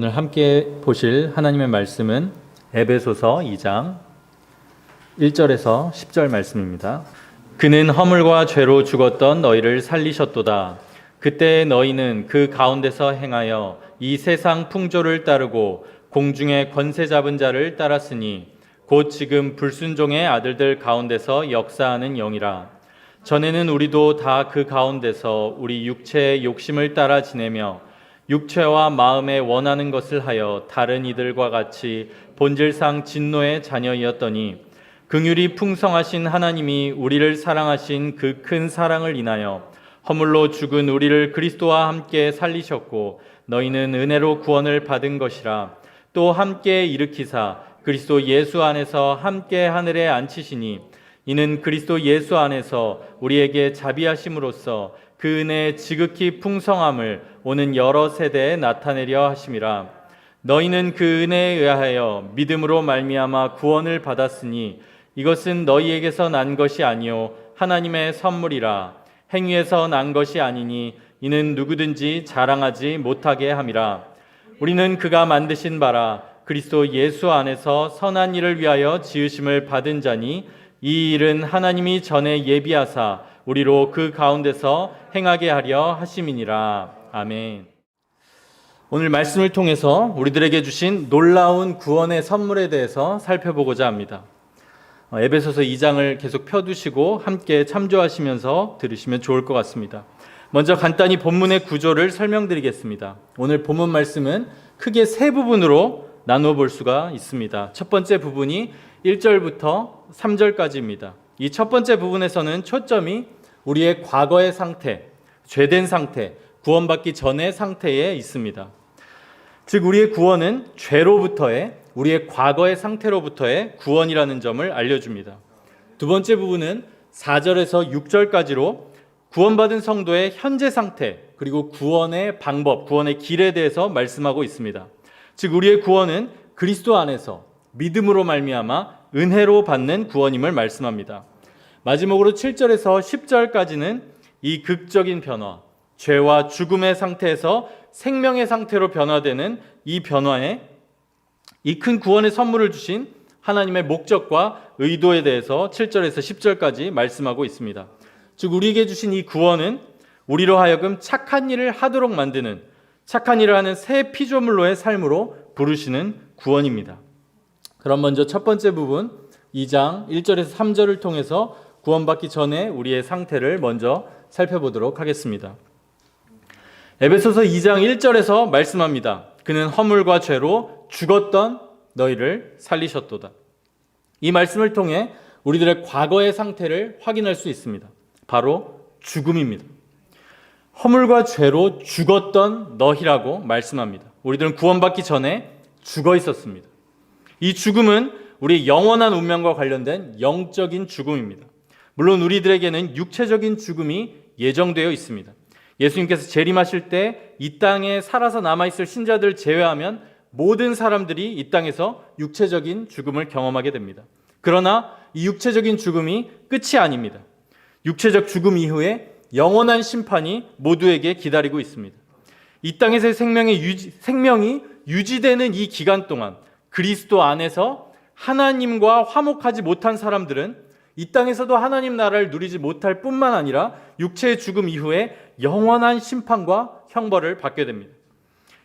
오늘 함께 보실 하나님의 말씀은 에베소서 2장 1절에서 10절 말씀입니다. 그는 허물과 죄로 죽었던 너희를 살리셨도다. 그때 너희는 그 가운데서 행하여 이 세상 풍조를 따르고 공중의 권세 잡은 자를 따랐으니 곧 지금 불순종의 아들들 가운데서 역사하는 영이라. 전에는 우리도 다 그 가운데서 우리 육체의 욕심을 따라 지내며 육체와 마음에 원하는 것을 하여 다른 이들과 같이 본질상 진노의 자녀이었더니 긍휼이 풍성하신 하나님이 우리를 사랑하신 그 큰 사랑을 인하여 허물로 죽은 우리를 그리스도와 함께 살리셨고 너희는 은혜로 구원을 받은 것이라. 또 함께 일으키사 그리스도 예수 안에서 함께 하늘에 앉히시니 이는 그리스도 예수 안에서 우리에게 자비하심으로써 그 은혜의 지극히 풍성함을 오는 여러 세대에 나타내려 하심이라. 너희는 그 은혜에 의하여 믿음으로 말미암아 구원을 받았으니 이것은 너희에게서 난 것이 아니요 하나님의 선물이라. 행위에서 난 것이 아니니 이는 누구든지 자랑하지 못하게 함이라. 우리는 그가 만드신 바라 그리스도 예수 안에서 선한 일을 위하여 지으심을 받은 자니 이 일은 하나님이 전에 예비하사 우리로 그 가운데서 행하게 하려 하심이니라. 아멘. 오늘 말씀을 통해서 우리들에게 주신 놀라운 구원의 선물에 대해서 살펴보고자 합니다. 에베소서 2장을 계속 펴두시고 함께 참조하시면서 들으시면 좋을 것 같습니다. 먼저 간단히 본문의 구조를 설명드리겠습니다. 오늘 본문 말씀은 크게 세 부분으로 나누어 볼 수가 있습니다. 첫 번째 부분이 1절부터 3절까지입니다. 이 첫 번째 부분에서는 초점이 우리의 과거의 상태, 죄된 상태, 구원받기 전의 상태에 있습니다. 즉 우리의 구원은 죄로부터의, 우리의 과거의 상태로부터의 구원이라는 점을 알려줍니다. 두 번째 부분은 4절에서 6절까지로 구원받은 성도의 현재 상태, 그리고 구원의 방법, 구원의 길에 대해서 말씀하고 있습니다. 즉 우리의 구원은 그리스도 안에서 믿음으로 말미암아 은혜로 받는 구원임을 말씀합니다. 마지막으로 7절에서 10절까지는 이 극적인 변화, 죄와 죽음의 상태에서 생명의 상태로 변화되는 이 변화에 이 큰 구원의 선물을 주신 하나님의 목적과 의도에 대해서 7절에서 10절까지 말씀하고 있습니다. 즉 우리에게 주신 이 구원은 우리로 하여금 착한 일을 하도록 만드는, 착한 일을 하는 새 피조물로의 삶으로 부르시는 구원입니다. 그럼 먼저 첫 번째 부분 2장 1절에서 3절을 통해서 구원받기 전에 우리의 상태를 먼저 살펴보도록 하겠습니다. 에베소서 2장 1절에서 말씀합니다. 그는 허물과 죄로 죽었던 너희를 살리셨도다. 이 말씀을 통해 우리들의 과거의 상태를 확인할 수 있습니다. 바로 죽음입니다. 허물과 죄로 죽었던 너희라고 말씀합니다. 우리들은 구원받기 전에 죽어 있었습니다. 이 죽음은 우리의 영원한 운명과 관련된 영적인 죽음입니다. 물론 우리들에게는 육체적인 죽음이 예정되어 있습니다. 예수님께서 재림하실 때 이 땅에 살아서 남아있을 신자들을 제외하면 모든 사람들이 이 땅에서 육체적인 죽음을 경험하게 됩니다. 그러나 이 육체적인 죽음이 끝이 아닙니다. 육체적 죽음 이후에 영원한 심판이 모두에게 기다리고 있습니다. 이 땅에서의 생명이 유지되는 이 기간 동안 그리스도 안에서 하나님과 화목하지 못한 사람들은 이 땅에서도 하나님 나라를 누리지 못할 뿐만 아니라 육체의 죽음 이후에 영원한 심판과 형벌을 받게 됩니다.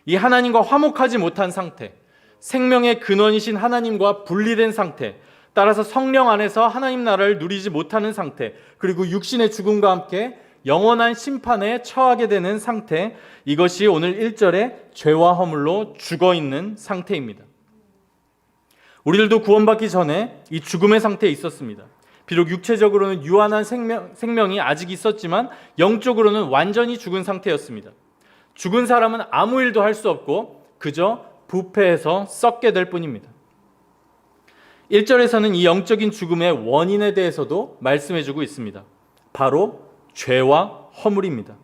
이 하나님과 화목하지 못한 상태, 생명의 근원이신 하나님과 분리된 상태, 따라서 성령 안에서 하나님 나라를 누리지 못하는 상태, 그리고 육신의 죽음과 함께 영원한 심판에 처하게 되는 상태, 이것이 오늘 1절에 죄와 허물로 죽어있는 상태입니다. 우리들도 구원받기 전에 이 죽음의 상태에 있었습니다. 비록 육체적으로는 유한한 생명이 아직 있었지만 영적으로는 완전히 죽은 상태였습니다. 죽은 사람은 아무 일도 할 수 없고 그저 부패해서 썩게 될 뿐입니다. 1절에서는 이 영적인 죽음의 원인에 대해서도 말씀해주고 있습니다. 바로 죄와 허물입니다.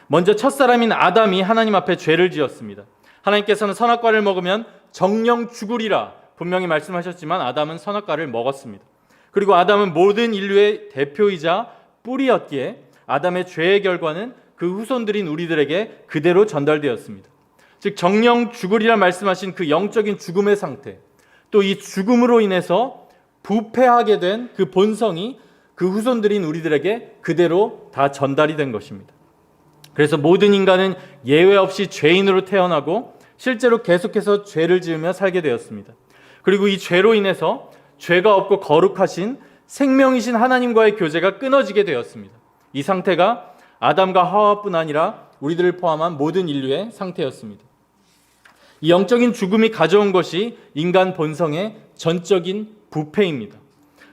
먼저 첫사람인 아담이 하나님 앞에 죄를 지었습니다. 하나님께서는 선악과를 먹으면 정령 죽으리라 분명히 말씀하셨지만 아담은 선악과를 먹었습니다. 그리고 아담은 모든 인류의 대표이자 뿌리였기에 아담의 죄의 결과는 그 후손들인 우리들에게 그대로 전달되었습니다. 즉 정령 죽으리라 말씀하신 그 영적인 죽음의 상태, 또 이 죽음으로 인해서 부패하게 된 그 본성이 그 후손들인 우리들에게 그대로 다 전달이 된 것입니다. 그래서 모든 인간은 예외 없이 죄인으로 태어나고 실제로 계속해서 죄를 지으며 살게 되었습니다. 그리고 이 죄로 인해서 죄가 없고 거룩하신 생명이신 하나님과의 교제가 끊어지게 되었습니다. 이 상태가 아담과 하와뿐 아니라 우리들을 포함한 모든 인류의 상태였습니다. 이 영적인 죽음이 가져온 것이 인간 본성의 전적인 부패입니다.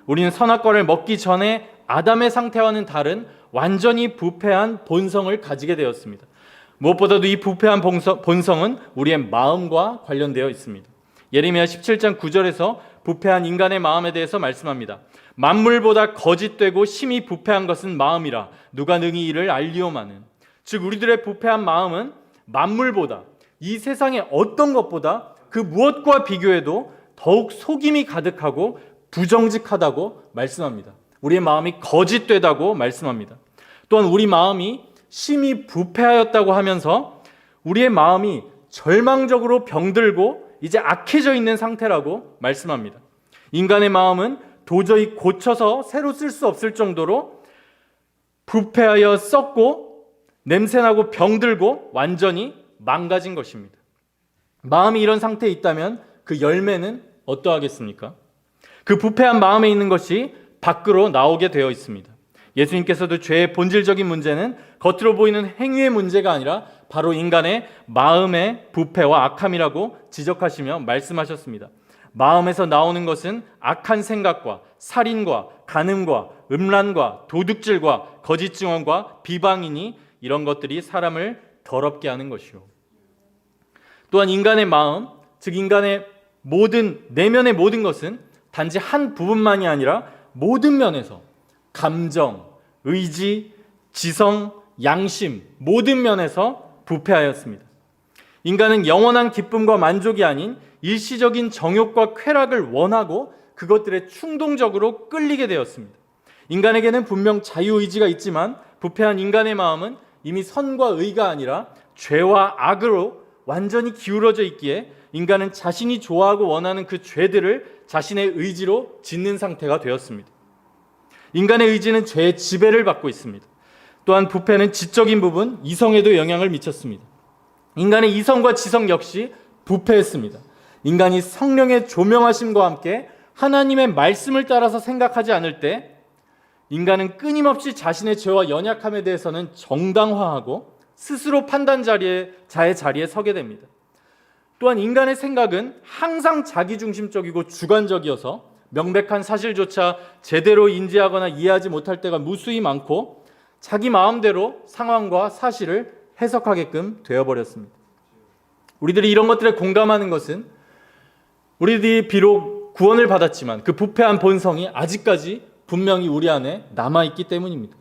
우리는 선악과를 먹기 전에 아담의 상태와는 다른 완전히 부패한 본성을 가지게 되었습니다. 무엇보다도 이 부패한 본성은 우리의 마음과 관련되어 있습니다. 예레미야 17장 9절에서 부패한 인간의 마음에 대해서 말씀합니다. 만물보다 거짓되고 심히 부패한 것은 마음이라 누가 능히 이를 알리오마는. 즉 우리들의 부패한 마음은 만물보다, 이 세상의 어떤 것보다 그 무엇과 비교해도 더욱 속임이 가득하고 부정직하다고 말씀합니다. 우리의 마음이 거짓되다고 말씀합니다. 또한 우리 마음이 심히 부패하였다고 하면서 우리의 마음이 절망적으로 병들고 이제 악해져 있는 상태라고 말씀합니다. 인간의 마음은 도저히 고쳐서 새로 쓸 수 없을 정도로 부패하여 썩고 냄새나고 병들고 완전히 망가진 것입니다. 마음이 이런 상태에 있다면 그 열매는 어떠하겠습니까? 그 부패한 마음에 있는 것이 밖으로 나오게 되어 있습니다. 예수님께서도 죄의 본질적인 문제는 겉으로 보이는 행위의 문제가 아니라 바로 인간의 마음의 부패와 악함이라고 지적하시며 말씀하셨습니다. 마음에서 나오는 것은 악한 생각과 살인과 간음과 음란과 도둑질과 거짓 증언과 비방이니 이런 것들이 사람을 더럽게 하는 것이요. 또한 인간의 마음, 즉 인간의 모든 내면의 모든 것은 단지 한 부분만이 아니라 모든 면에서 감정, 의지, 지성, 양심 모든 면에서 부패하였습니다. 인간은 영원한 기쁨과 만족이 아닌 일시적인 정욕과 쾌락을 원하고 그것들에 충동적으로 끌리게 되었습니다. 인간에게는 분명 자유의지가 있지만 부패한 인간의 마음은 이미 선과 의가 아니라 죄와 악으로 완전히 기울어져 있기에 인간은 자신이 좋아하고 원하는 그 죄들을 자신의 의지로 짓는 상태가 되었습니다. 인간의 의지는 죄의 지배를 받고 있습니다. 또한 부패는 지적인 부분, 이성에도 영향을 미쳤습니다. 인간의 이성과 지성 역시 부패했습니다. 인간이 성령의 조명하심과 함께 하나님의 말씀을 따라서 생각하지 않을 때 인간은 끊임없이 자신의 죄와 연약함에 대해서는 정당화하고 스스로 자의 자리에 서게 됩니다. 또한 인간의 생각은 항상 자기중심적이고 주관적이어서 명백한 사실조차 제대로 인지하거나 이해하지 못할 때가 무수히 많고 자기 마음대로 상황과 사실을 해석하게끔 되어버렸습니다. 우리들이 이런 것들에 공감하는 것은 우리들이 비록 구원을 받았지만 그 부패한 본성이 아직까지 분명히 우리 안에 남아있기 때문입니다.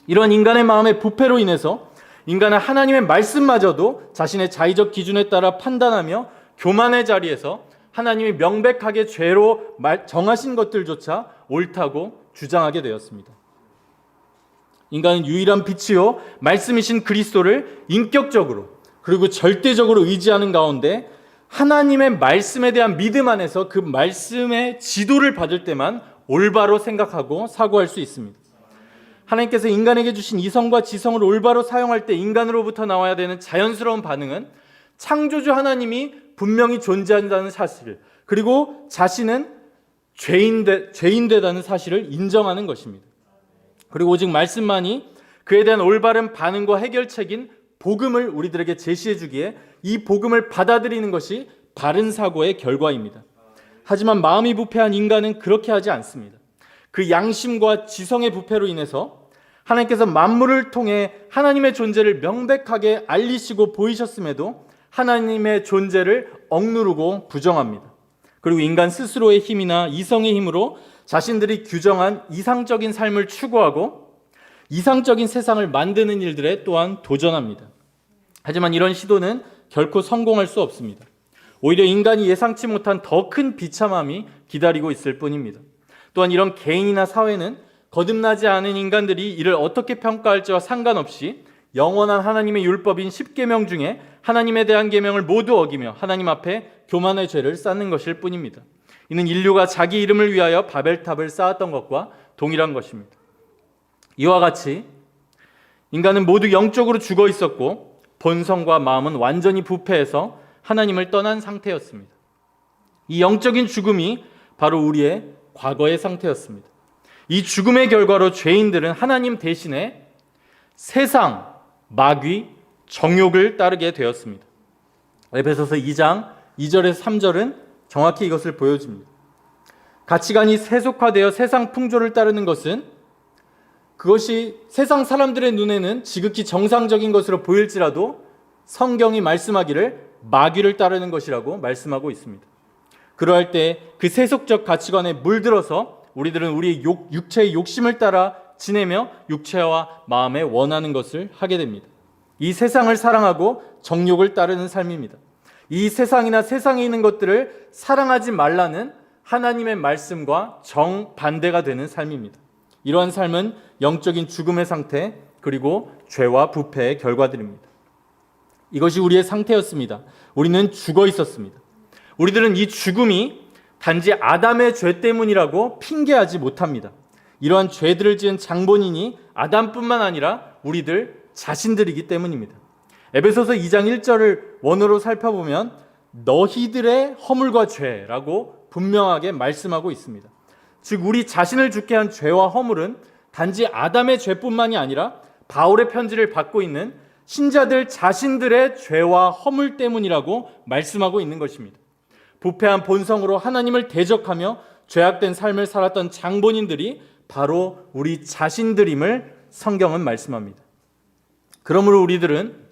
이런 인간의 마음의 부패로 인해서 인간은 하나님의 말씀마저도 자신의 자의적 기준에 따라 판단하며 교만의 자리에서 하나님이 명백하게 죄로 정하신 것들조차 옳다고 주장하게 되었습니다. 인간은 유일한 빛이요 말씀이신 그리스도를 인격적으로 그리고 절대적으로 의지하는 가운데 하나님의 말씀에 대한 믿음 안에서 그 말씀의 지도를 받을 때만 올바로 생각하고 사고할 수 있습니다. 하나님께서 인간에게 주신 이성과 지성을 올바로 사용할 때 인간으로부터 나와야 되는 자연스러운 반응은 창조주 하나님이 분명히 존재한다는 사실, 그리고 자신은 죄인되다는 사실을 인정하는 것입니다. 그리고 오직 말씀만이 그에 대한 올바른 반응과 해결책인 복음을 우리들에게 제시해 주기에 이 복음을 받아들이는 것이 바른 사고의 결과입니다. 하지만 마음이 부패한 인간은 그렇게 하지 않습니다. 그 양심과 지성의 부패로 인해서 하나님께서 만물을 통해 하나님의 존재를 명백하게 알리시고 보이셨음에도 하나님의 존재를 억누르고 부정합니다. 그리고 인간 스스로의 힘이나 이성의 힘으로 자신들이 규정한 이상적인 삶을 추구하고 이상적인 세상을 만드는 일들에 또한 도전합니다. 하지만 이런 시도는 결코 성공할 수 없습니다. 오히려 인간이 예상치 못한 더 큰 비참함이 기다리고 있을 뿐입니다. 또한 이런 개인이나 사회는 거듭나지 않은 인간들이 이를 어떻게 평가할지와 상관없이 영원한 하나님의 율법인 10계명 중에 하나님에 대한 계명을 모두 어기며 하나님 앞에 교만의 죄를 쌓는 것일 뿐입니다. 이는 인류가 자기 이름을 위하여 바벨탑을 쌓았던 것과 동일한 것입니다. 이와 같이 인간은 모두 영적으로 죽어 있었고 본성과 마음은 완전히 부패해서 하나님을 떠난 상태였습니다. 이 영적인 죽음이 바로 우리의 과거의 상태였습니다. 이 죽음의 결과로 죄인들은 하나님 대신에 세상, 마귀, 정욕을 따르게 되었습니다. 에베소서 2장 2절에서 3절은 정확히 이것을 보여줍니다. 가치관이 세속화되어 세상 풍조를 따르는 것은 그것이 세상 사람들의 눈에는 지극히 정상적인 것으로 보일지라도 성경이 말씀하기를 마귀를 따르는 것이라고 말씀하고 있습니다. 그러할 때 그 세속적 가치관에 물들어서 우리들은 우리의 육체의 욕심을 따라 지내며 육체와 마음에 원하는 것을 하게 됩니다. 이 세상을 사랑하고 정욕을 따르는 삶입니다. 이 세상이나 세상에 있는 것들을 사랑하지 말라는 하나님의 말씀과 정반대가 되는 삶입니다. 이러한 삶은 영적인 죽음의 상태 그리고 죄와 부패의 결과들입니다. 이것이 우리의 상태였습니다. 우리는 죽어 있었습니다. 우리들은 이 죽음이 단지 아담의 죄 때문이라고 핑계하지 못합니다. 이러한 죄들을 지은 장본인이 아담뿐만 아니라 우리들 자신들이기 때문입니다. 에베소서 2장 1절을 원어로 살펴보면 너희들의 허물과 죄라고 분명하게 말씀하고 있습니다. 즉 우리 자신을 죽게 한 죄와 허물은 단지 아담의 죄뿐만이 아니라 바울의 편지를 받고 있는 신자들 자신들의 죄와 허물 때문이라고 말씀하고 있는 것입니다. 부패한 본성으로 하나님을 대적하며 죄악된 삶을 살았던 장본인들이 바로 우리 자신들임을 성경은 말씀합니다. 그러므로 우리들은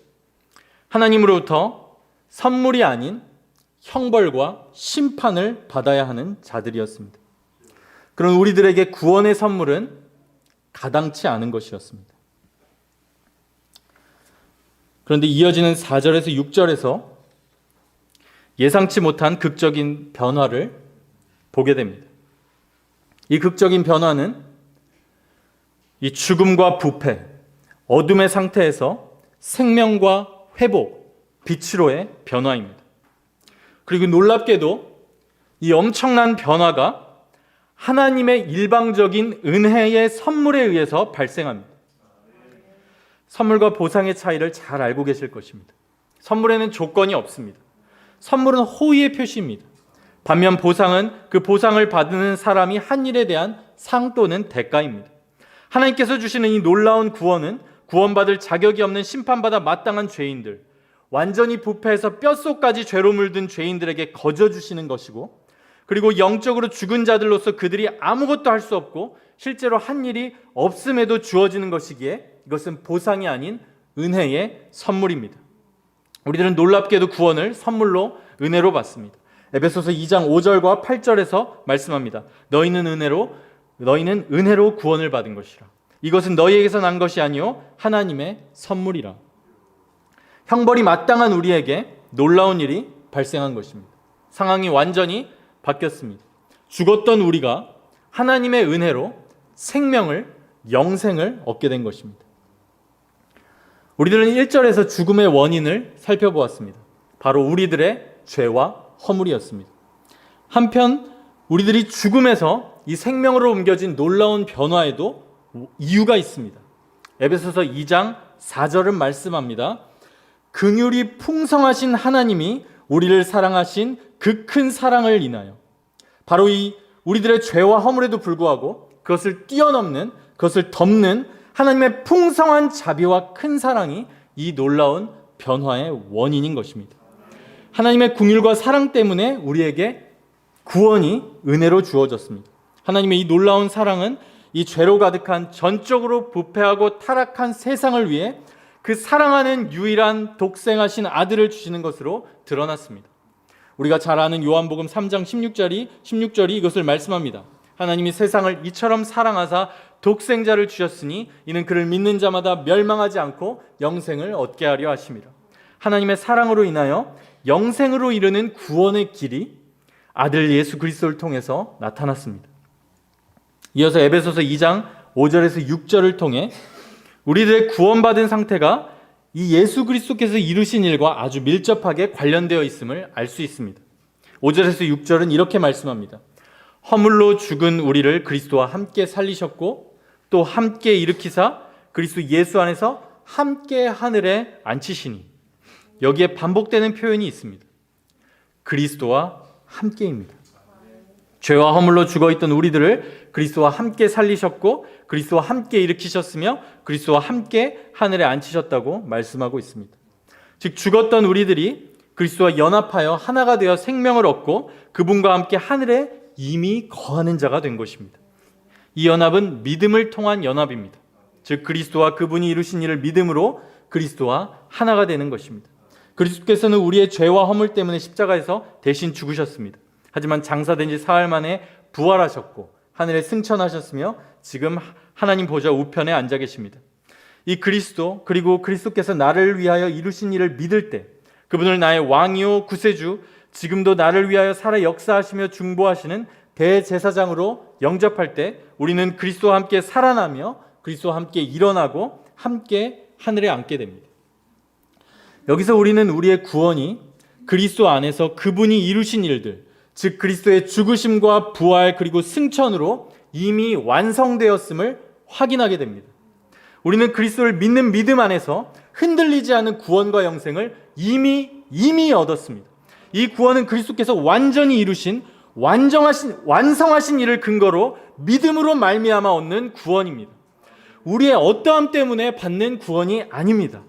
하나님으로부터 선물이 아닌 형벌과 심판을 받아야 하는 자들이었습니다. 그런 우리들에게 구원의 선물은 가당치 않은 것이었습니다. 그런데 이어지는 4절에서 6절에서 예상치 못한 극적인 변화를 보게 됩니다. 이 극적인 변화는 이 죽음과 부패, 어둠의 상태에서 생명과 회복, 빛으로의 변화입니다. 그리고 놀랍게도 이 엄청난 변화가 하나님의 일방적인 은혜의 선물에 의해서 발생합니다. 선물과 보상의 차이를 잘 알고 계실 것입니다. 선물에는 조건이 없습니다. 선물은 호의의 표시입니다. 반면 보상은 그 보상을 받는 사람이 한 일에 대한 상 또는 대가입니다. 하나님께서 주시는 이 놀라운 구원은 구원받을 자격이 없는 심판받아 마땅한 죄인들, 완전히 부패해서 뼛속까지 죄로 물든 죄인들에게 거저 주시는 것이고, 그리고 영적으로 죽은 자들로서 그들이 아무것도 할 수 없고 실제로 한 일이 없음에도 주어지는 것이기에 이것은 보상이 아닌 은혜의 선물입니다. 우리들은 놀랍게도 구원을 선물로 은혜로 받습니다. 에베소서 2장 5절과 8절에서 말씀합니다. 너희는 은혜로 구원을 받은 것이라. 이것은 너희에게서 난 것이 아니요 하나님의 선물이라. 형벌이 마땅한 우리에게 놀라운 일이 발생한 것입니다. 상황이 완전히 바뀌었습니다. 죽었던 우리가 하나님의 은혜로 생명을, 영생을 얻게 된 것입니다. 우리들은 1절에서 죽음의 원인을 살펴보았습니다. 바로 우리들의 죄와 허물이었습니다. 한편 우리들이 죽음에서 이 생명으로 옮겨진 놀라운 변화에도 이유가 있습니다. 에베소서 2장 4절은 말씀합니다. 긍휼이 풍성하신 하나님이 우리를 사랑하신 그 큰 사랑을 인하여, 바로 이 우리들의 죄와 허물에도 불구하고 그것을 뛰어넘는, 그것을 덮는 하나님의 풍성한 자비와 큰 사랑이 이 놀라운 변화의 원인인 것입니다. 하나님의 긍휼과 사랑 때문에 우리에게 구원이 은혜로 주어졌습니다. 하나님의 이 놀라운 사랑은 이 죄로 가득한 전적으로 부패하고 타락한 세상을 위해 그 사랑하는 유일한 독생하신 아들을 주시는 것으로 드러났습니다. 우리가 잘 아는 요한복음 3장 16절이 이것을 말씀합니다. 하나님이 세상을 이처럼 사랑하사 독생자를 주셨으니 이는 그를 믿는 자마다 멸망하지 않고 영생을 얻게 하려 하심이라. 하나님의 사랑으로 인하여 영생으로 이르는 구원의 길이 아들 예수 그리스도를 통해서 나타났습니다. 이어서 에베소서 2장 5절에서 6절을 통해 우리들의 구원받은 상태가 이 예수 그리스도께서 이루신 일과 아주 밀접하게 관련되어 있음을 알 수 있습니다. 5절에서 6절은 이렇게 말씀합니다. 허물로 죽은 우리를 그리스도와 함께 살리셨고 또 함께 일으키사 그리스도 예수 안에서 함께 하늘에 앉히시니, 여기에 반복되는 표현이 있습니다. 그리스도와 함께입니다. 죄와 허물로 죽어있던 우리들을 그리스도와 함께 살리셨고 그리스도와 함께 일으키셨으며 그리스도와 함께 하늘에 앉히셨다고 말씀하고 있습니다. 즉 죽었던 우리들이 그리스도와 연합하여 하나가 되어 생명을 얻고 그분과 함께 하늘에 이미 거하는 자가 된 것입니다. 이 연합은 믿음을 통한 연합입니다. 즉 그리스도와 그분이 이루신 일을 믿음으로 그리스도와 하나가 되는 것입니다. 그리스도께서는 우리의 죄와 허물 때문에 십자가에서 대신 죽으셨습니다. 하지만 장사된 지 사흘 만에 부활하셨고 하늘에 승천하셨으며 지금 하나님 보좌 우편에 앉아 계십니다. 이 그리스도, 그리고 그리스도께서 나를 위하여 이루신 일을 믿을 때 그분을 나의 왕이요 구세주, 지금도 나를 위하여 살아 역사하시며 중보하시는 대제사장으로 영접할 때 우리는 그리스도와 함께 살아나며 그리스도와 함께 일어나고 함께 하늘에 앉게 됩니다. 여기서 우리는 우리의 구원이 그리스도 안에서 그분이 이루신 일들, 즉 그리스도의 죽으심과 부활 그리고 승천으로 이미 완성되었음을 확인하게 됩니다. 우리는 그리스도를 믿는 믿음 안에서 흔들리지 않은 구원과 영생을 이미 얻었습니다. 이 구원은 그리스도께서 완전히 이루신 완성하신 일을 근거로 믿음으로 말미암아 얻는 구원입니다. 우리의 어떠함 때문에 받는 구원이 아닙니다.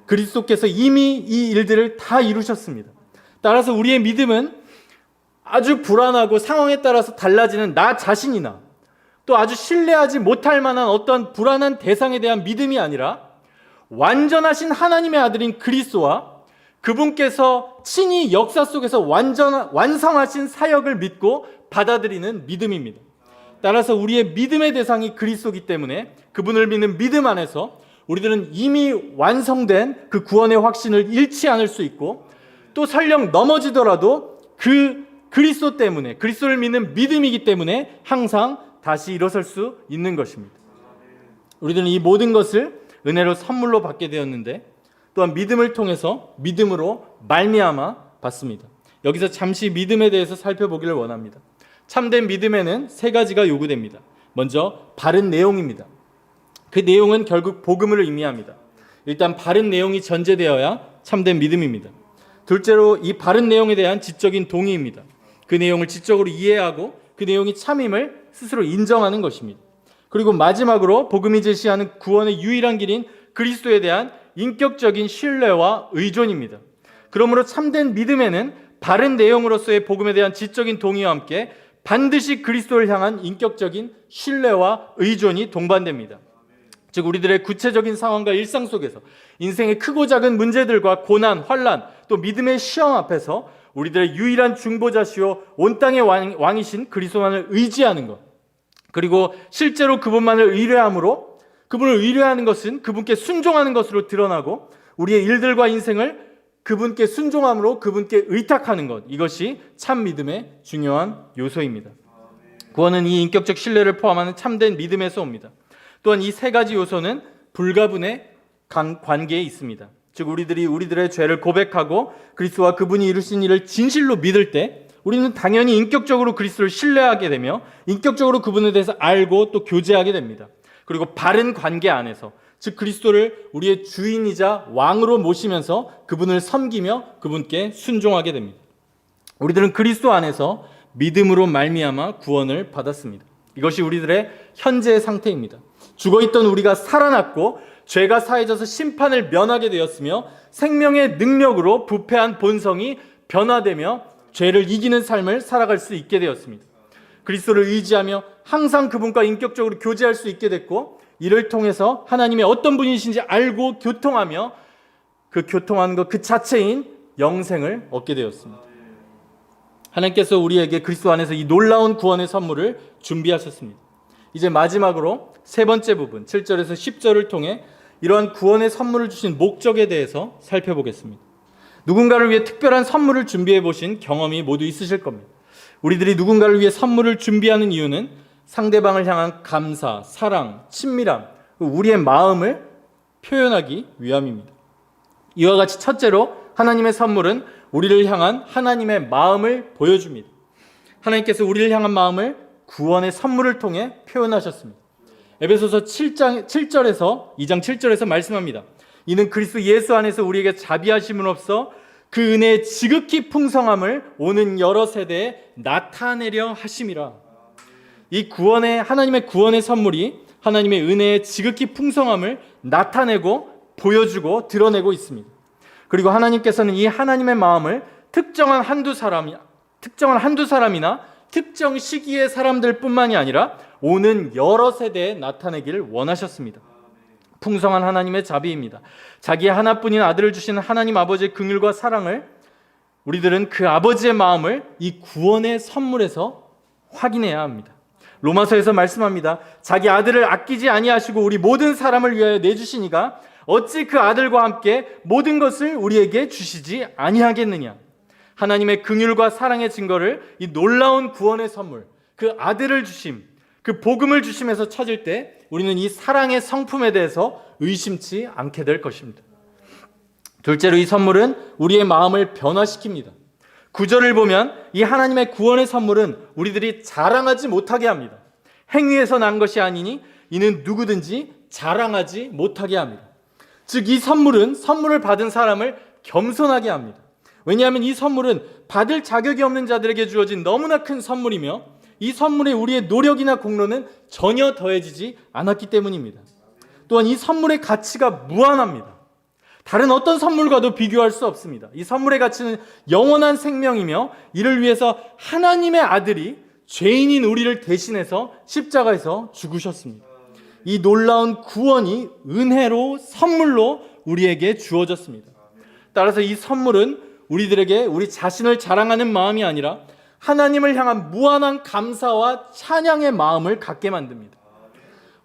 그리스도께서 이미 이 일들을 다 이루셨습니다. 따라서 우리의 믿음은 아주 불안하고 상황에 따라서 달라지는 나 자신이나 또 아주 신뢰하지 못할 만한 어떤 불안한 대상에 대한 믿음이 아니라 완전하신 하나님의 아들인 그리스도와 그분께서 친히 역사 속에서 완성하신 사역을 믿고 받아들이는 믿음입니다. 따라서 우리의 믿음의 대상이 그리스도이기 때문에 그분을 믿는 믿음 안에서 우리들은 이미 완성된 그 구원의 확신을 잃지 않을 수 있고 또 설령 넘어지더라도 그 그리스도 때문에, 그리스도를 믿는 믿음이기 때문에 항상 다시 일어설 수 있는 것입니다. 우리들은 이 모든 것을 은혜로 선물로 받게 되었는데 또한 믿음을 통해서 믿음으로 말미암아 받습니다. 여기서 잠시 믿음에 대해서 살펴보기를 원합니다. 참된 믿음에는 세 가지가 요구됩니다. 먼저 바른 내용입니다. 그 내용은 결국 복음을 의미합니다. 일단 바른 내용이 전제되어야 참된 믿음입니다. 둘째로 이 바른 내용에 대한 지적인 동의입니다. 그 내용을 지적으로 이해하고 그 내용이 참임을 스스로 인정하는 것입니다. 그리고 마지막으로 복음이 제시하는 구원의 유일한 길인 그리스도에 대한 인격적인 신뢰와 의존입니다. 그러므로 참된 믿음에는 바른 내용으로서의 복음에 대한 지적인 동의와 함께 반드시 그리스도를 향한 인격적인 신뢰와 의존이 동반됩니다. 즉 우리들의 구체적인 상황과 일상 속에서 인생의 크고 작은 문제들과 고난, 환난, 또 믿음의 시험 앞에서 우리들의 유일한 중보자시오 온 땅의 왕이신 그리스도만을 의지하는 것, 그리고 실제로 그분만을 의뢰함으로 그분을 의뢰하는 것은 그분께 순종하는 것으로 드러나고 우리의 일들과 인생을 그분께 순종함으로 그분께 의탁하는 것, 이것이 참 믿음의 중요한 요소입니다. 구원은 이 인격적 신뢰를 포함하는 참된 믿음에서 옵니다. 또한 이 세 가지 요소는 불가분의 관계에 있습니다. 즉 우리들의 죄를 고백하고 그리스도와 그분이 이루신 일을 진실로 믿을 때 우리는 당연히 인격적으로 그리스도를 신뢰하게 되며 인격적으로 그분에 대해서 알고 또 교제하게 됩니다. 그리고 바른 관계 안에서 즉 그리스도를 우리의 주인이자 왕으로 모시면서 그분을 섬기며 그분께 순종하게 됩니다. 우리들은 그리스도 안에서 믿음으로 말미암아 구원을 받았습니다. 이것이 우리들의 현재의 상태입니다. 죽어있던 우리가 살아났고 죄가 사해져서 심판을 면하게 되었으며 생명의 능력으로 부패한 본성이 변화되며 죄를 이기는 삶을 살아갈 수 있게 되었습니다. 그리스도를 의지하며 항상 그분과 인격적으로 교제할 수 있게 됐고 이를 통해서 하나님의 어떤 분이신지 알고 교통하며 그 교통하는 것 그 자체인 영생을 얻게 되었습니다. 하나님께서 우리에게 그리스도 안에서 이 놀라운 구원의 선물을 준비하셨습니다. 이제 마지막으로 세 번째 부분 7절에서 10절을 통해 이러한 구원의 선물을 주신 목적에 대해서 살펴보겠습니다. 누군가를 위해 특별한 선물을 준비해 보신 경험이 모두 있으실 겁니다. 우리들이 누군가를 위해 선물을 준비하는 이유는 상대방을 향한 감사, 사랑, 친밀함, 우리의 마음을 표현하기 위함입니다. 이와 같이 첫째로 하나님의 선물은 우리를 향한 하나님의 마음을 보여줍니다. 하나님께서 우리를 향한 마음을 구원의 선물을 통해 표현하셨습니다. 에베소서 2장 7절에서 말씀합니다. 이는 그리스도 예수 안에서 우리에게 자비하심으로써 그 은혜의 지극히 풍성함을 오는 여러 세대에 나타내려 하심이라. 이 하나님의 구원의 선물이 하나님의 은혜의 지극히 풍성함을 나타내고 보여주고 드러내고 있습니다. 그리고 하나님께서는 이 하나님의 마음을 특정한 한두 사람이나 특정 시기의 사람들뿐만이 아니라 오는 여러 세대에 나타내기를 원하셨습니다. 풍성한 하나님의 자비입니다. 자기의 하나뿐인 아들을 주신 하나님 아버지의 긍휼과 사랑을 우리들은 그 아버지의 마음을 이 구원의 선물에서 확인해야 합니다. 로마서에서 말씀합니다. 자기 아들을 아끼지 아니하시고 우리 모든 사람을 위하여 내주시니가 어찌 그 아들과 함께 모든 것을 우리에게 주시지 아니하겠느냐. 하나님의 긍휼과 사랑의 증거를 이 놀라운 구원의 선물, 그 아들을 주심, 그 복음을 주심에서 찾을 때 우리는 이 사랑의 성품에 대해서 의심치 않게 될 것입니다. 둘째로 이 선물은 우리의 마음을 변화시킵니다. 9절을 보면 이 하나님의 구원의 선물은 우리들이 자랑하지 못하게 합니다. 행위에서 난 것이 아니니 이는 누구든지 자랑하지 못하게 합니다. 즉 이 선물을 받은 사람을 겸손하게 합니다. 왜냐하면 이 선물은 받을 자격이 없는 자들에게 주어진 너무나 큰 선물이며 이 선물에 우리의 노력이나 공로는 전혀 더해지지 않았기 때문입니다. 또한 이 선물의 가치가 무한합니다. 다른 어떤 선물과도 비교할 수 없습니다. 이 선물의 가치는 영원한 생명이며 이를 위해서 하나님의 아들이 죄인인 우리를 대신해서 십자가에서 죽으셨습니다. 이 놀라운 구원이 은혜로 선물로 우리에게 주어졌습니다. 따라서 이 선물은 우리들에게 우리 자신을 자랑하는 마음이 아니라 하나님을 향한 무한한 감사와 찬양의 마음을 갖게 만듭니다.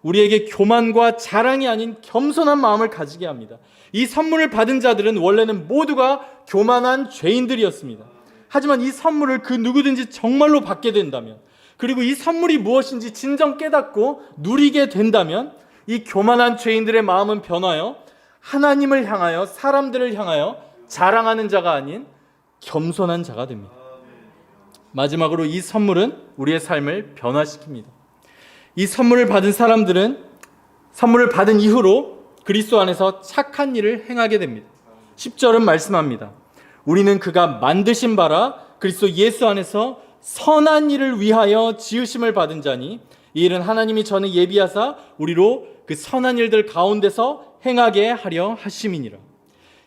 우리에게 교만과 자랑이 아닌 겸손한 마음을 가지게 합니다. 이 선물을 받은 자들은 원래는 모두가 교만한 죄인들이었습니다. 하지만 이 선물을 그 누구든지 정말로 받게 된다면, 그리고 이 선물이 무엇인지 진정 깨닫고 누리게 된다면 이 교만한 죄인들의 마음은 변하여 하나님을 향하여, 사람들을 향하여 자랑하는 자가 아닌 겸손한 자가 됩니다. 마지막으로 이 선물은 우리의 삶을 변화시킵니다. 이 선물을 받은 사람들은 선물을 받은 이후로 그리스도 안에서 착한 일을 행하게 됩니다. 10절은 말씀합니다. 우리는 그가 만드신 바라 그리스도 예수 안에서 선한 일을 위하여 지으심을 받은 자니 이 일은 하나님이 전에 예비하사 우리로 그 선한 일들 가운데서 행하게 하려 하심이니라.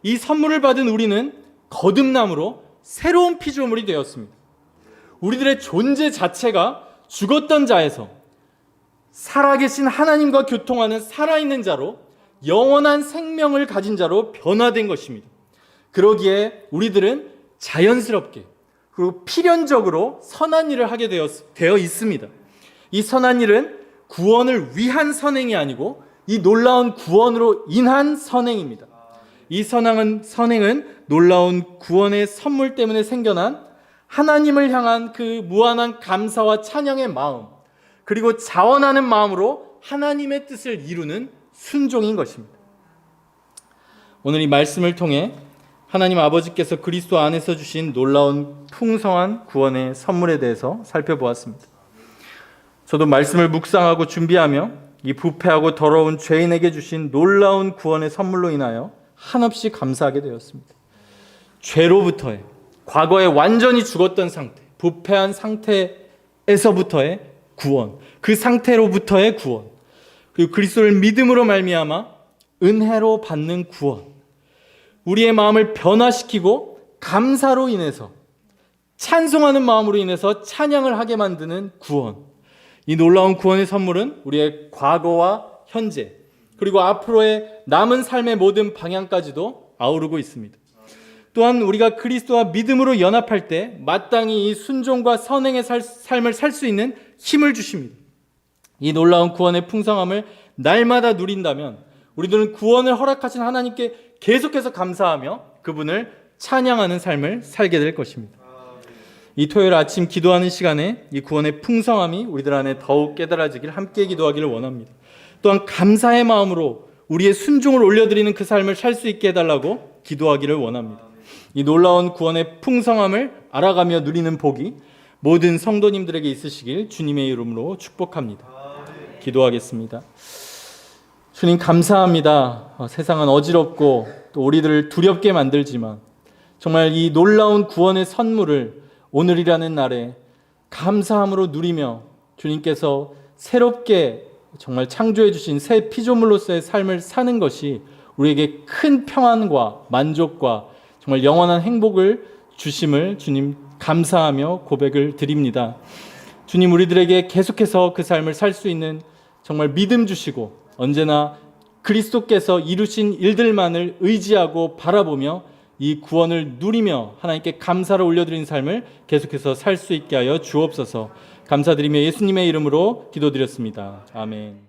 이 선물을 받은 우리는 거듭남으로 새로운 피조물이 되었습니다. 우리들의 존재 자체가 죽었던 자에서 살아계신 하나님과 교통하는 살아있는 자로 영원한 생명을 가진 자로 변화된 것입니다. 그러기에 우리들은 자연스럽게 그리고 필연적으로 선한 일을 하게 되어 있습니다. 이 선한 일은 구원을 위한 선행이 아니고 이 놀라운 구원으로 인한 선행입니다. 이 선행은 놀라운 구원의 선물 때문에 생겨난 하나님을 향한 그 무한한 감사와 찬양의 마음, 그리고 자원하는 마음으로 하나님의 뜻을 이루는 순종인 것입니다. 오늘 이 말씀을 통해 하나님 아버지께서 그리스도 안에서 주신 놀라운 풍성한 구원의 선물에 대해서 살펴보았습니다. 저도 말씀을 묵상하고 준비하며 이 부패하고 더러운 죄인에게 주신 놀라운 구원의 선물로 인하여 한없이 감사하게 되었습니다. 죄로부터의, 과거에 완전히 죽었던 상태, 부패한 상태에서부터의 구원, 그 상태로부터의 구원, 그리고 그리스도를 믿음으로 말미암아 은혜로 받는 구원, 우리의 마음을 변화시키고 감사로 인해서, 찬송하는 마음으로 인해서 찬양을 하게 만드는 구원. 이 놀라운 구원의 선물은 우리의 과거와 현재, 그리고 앞으로의 남은 삶의 모든 방향까지도 아우르고 있습니다. 또한 우리가 그리스도와 믿음으로 연합할 때 마땅히 이 순종과 선행의 삶을 살 수 있는 힘을 주십니다. 이 놀라운 구원의 풍성함을 날마다 누린다면 우리들은 구원을 허락하신 하나님께 계속해서 감사하며 그분을 찬양하는 삶을 살게 될 것입니다. 이 토요일 아침 기도하는 시간에 이 구원의 풍성함이 우리들 안에 더욱 깨달아지길 함께 기도하기를 원합니다. 또한 감사의 마음으로 우리의 순종을 올려드리는 그 삶을 살 수 있게 해달라고 기도하기를 원합니다. 이 놀라운 구원의 풍성함을 알아가며 누리는 복이 모든 성도님들에게 있으시길 주님의 이름으로 축복합니다. 기도하겠습니다. 주님 감사합니다. 세상은 어지럽고 또 우리들을 두렵게 만들지만 정말 이 놀라운 구원의 선물을 오늘이라는 날에 감사함으로 누리며 주님께서 새롭게 정말 창조해 주신 새 피조물로서의 삶을 사는 것이 우리에게 큰 평안과 만족과 정말 영원한 행복을 주심을 주님 감사하며 고백을 드립니다. 주님 우리들에게 계속해서 그 삶을 살 수 있는 정말 믿음 주시고 언제나 그리스도께서 이루신 일들만을 의지하고 바라보며 이 구원을 누리며 하나님께 감사를 올려드리는 삶을 계속해서 살 수 있게 하여 주옵소서. 감사드리며 예수님의 이름으로 기도드렸습니다. 아멘.